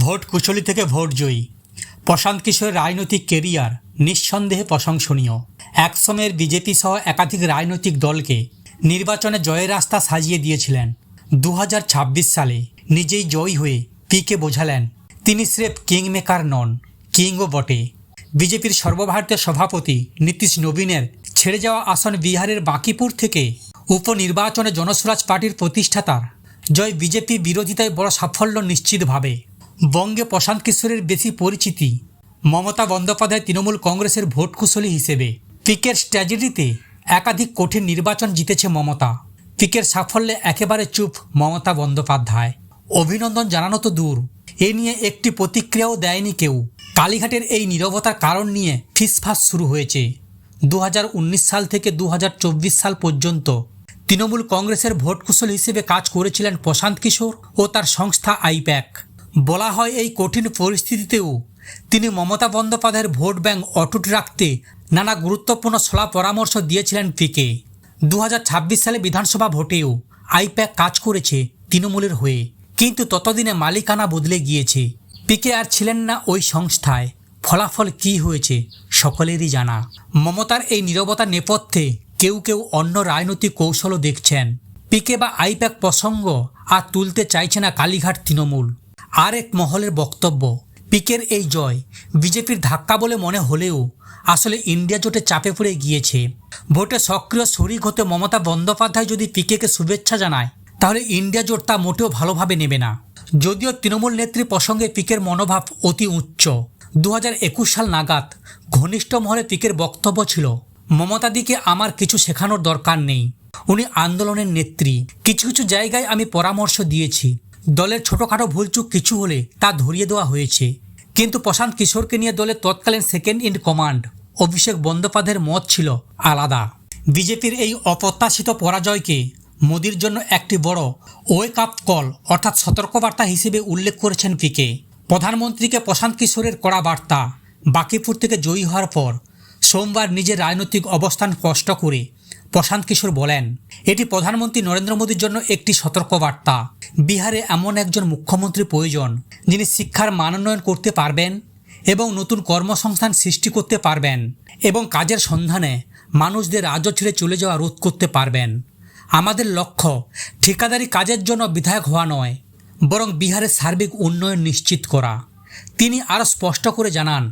Vote কুশলী থেকে vote জয়ী প্রশান্ত কিশোরের রাজনৈতিক কেরিয়ার নিঃসন্দেহে প্রশংসনীয়। একসময়ের বিজেপি সহ একাধিক রাজনৈতিক দলকে নির্বাচনে জয়ের রাস্তা সাজিয়ে দিয়েছিলেন। 2026 সালে নিজেই জয়ী হয়ে পিকে বোঝালেন তিনি স্রেফ কিংমেকার নন, কিংও বটে। বিজেপির সর্বভারতীয় সভাপতি নীতিশ নবীনের ছেড়ে যাওয়া আসন বিহারের বাঁকিপুর থেকে উপনির্বাচনে জনস্বরাজ পার্টির প্রতিষ্ঠাতার জয় বিজেপি বিরোধিতায় বড় সাফল্য নিশ্চিতভাবে। বঙ্গে প্রশান্ত কিশোরের বেশি পরিচিতি মমতা বন্দ্যোপাধ্যায় তৃণমূল কংগ্রেসের ভোট কুশলী হিসেবে। পিকের স্ট্র্যাটেজিতে একাধিক কঠিন নির্বাচন জিতেছে মমতা। পিকের সাফল্যে একেবারে চুপ মমতা বন্দ্যোপাধ্যায়। অভিনন্দন জানানো তো দূর, এ নিয়ে একটি প্রতিক্রিয়াও দেয়নি কেউ। কালীঘাটের এই নীরবতার কারণ নিয়ে ফিসফাস শুরু হয়েছে। 2019 সাল থেকে 2024 সাল পর্যন্ত তৃণমূল কংগ্রেসের ভোট কুশল হিসেবে কাজ করেছিলেন প্রশান্ত কিশোর ও তার সংস্থা আইপ্যাক। বলা হয় এই কঠিন পরিস্থিতিতেও তিনি মমতা বন্দ্যোপাধ্যায়ের ভোট ব্যাংক অটুট রাখতে নানা গুরুত্বপূর্ণ সলা পরামর্শ দিয়েছিলেন পিকে। 2026 সালে বিধানসভা ভোটেও আইপ্যাক কাজ করেছে তৃণমূলের হয়ে, কিন্তু ততদিনে মালিকানা বদলে গিয়েছে। পিকে আর ছিলেন না ওই সংস্থায়। ফলাফল কী হয়েছে সকলেরই জানা। মমতার এই নীরবতার নেপথ্যে কেউ কেউ অন্য রাজনৈতিক কৌশলও দেখছেন। পিকে বা আইপ্যাক প্রসঙ্গ আর তুলতে চাইছে না কালীঘাট তৃণমূল। আর এক মহলের বক্তব্য, পিকের এই জয় বিজেপির ধাক্কা বলে মনে হলেও আসলে ইন্ডিয়া জোটে চাপে পড়ে গিয়েছে। ভোটে সক্রিয় শরিক হতে মমতা বন্দ্যোপাধ্যায় যদি পিকেকে শুভেচ্ছা জানায়, তাহলে ইন্ডিয়া জোট তা মোটেও ভালোভাবে নেবে না। যদিও তৃণমূল নেত্রী প্রসঙ্গে পিকের মনোভাব অতি উচ্চ। 2021 সাল নাগাদ ঘনিষ্ঠ মহলে পিকের বক্তব্য ছিল, মমতাদিকে আমার কিছু শেখানোর দরকার নেই, উনি আন্দোলনের নেত্রী। কিছু কিছু জায়গায় আমি পরামর্শ দিয়েছি, দলের ছোটোখাটো ভুলচুক কিছু হলে তা ধরিয়ে দেওয়া হয়েছে। কিন্তু প্রশান্ত কিশোরকে নিয়ে দলের তৎকালীন সেকেন্ড ইন কমান্ড অভিষেক বন্দ্যোপাধ্যায়ের মত ছিল আলাদা। বিজেপির এই অপ্রত্যাশিত পরাজয়কে মোদির জন্য একটি বড় ওয়েক আপ কল অর্থাৎ সতর্কবার্তা হিসেবে উল্লেখ করেছেন পিকে। প্রধানমন্ত্রীকে প্রশান্ত কিশোরের কড়া বার্তা। বাঁকিপুর থেকে জয়ী হওয়ার পর সোমবার নিজের রাজনৈতিক অবস্থান স্পষ্ট করে প্রশান্ত কিশোর বলেন, এটি প্রধানমন্ত্রী নরেন্দ্র মোদীর জন্য একটি সতর্কবার্তা। বিহারে এমন একজন মুখ্যমন্ত্রী প্রয়োজন যিনি শিক্ষার মানোন্নয়ন করতে পারবেন এবং নতুন কর্মসংস্থান সৃষ্টি করতে পারবেন এবং কাজের সন্ধানে মানুষদের রাজ্য ছেড়ে চলে যাওয়া রোধ করতে পারবেন। আমাদের লক্ষ্য ঠিকাদারি কাজের জন্য বিধায়ক হওয়া নয়, বরং বিহারের সার্বিক উন্নয়ন নিশ্চিত করা। তিনি আরও স্পষ্ট করে জানান,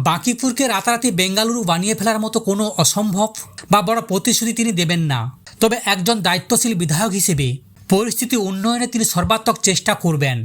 বাঁকিপুরকে রাতারাতি বেঙ্গালুরু বানিয়ে ফেলার মতো কোনো অসম্ভব বা বড় প্রতিশ্রুতি তিনি দেবেন না। তবে একজন দায়িত্বশীল বিধায়ক হিসেবে পরিস্থিতি উন্নয়নে তিনি সর্বাত্মক চেষ্টা করবেন।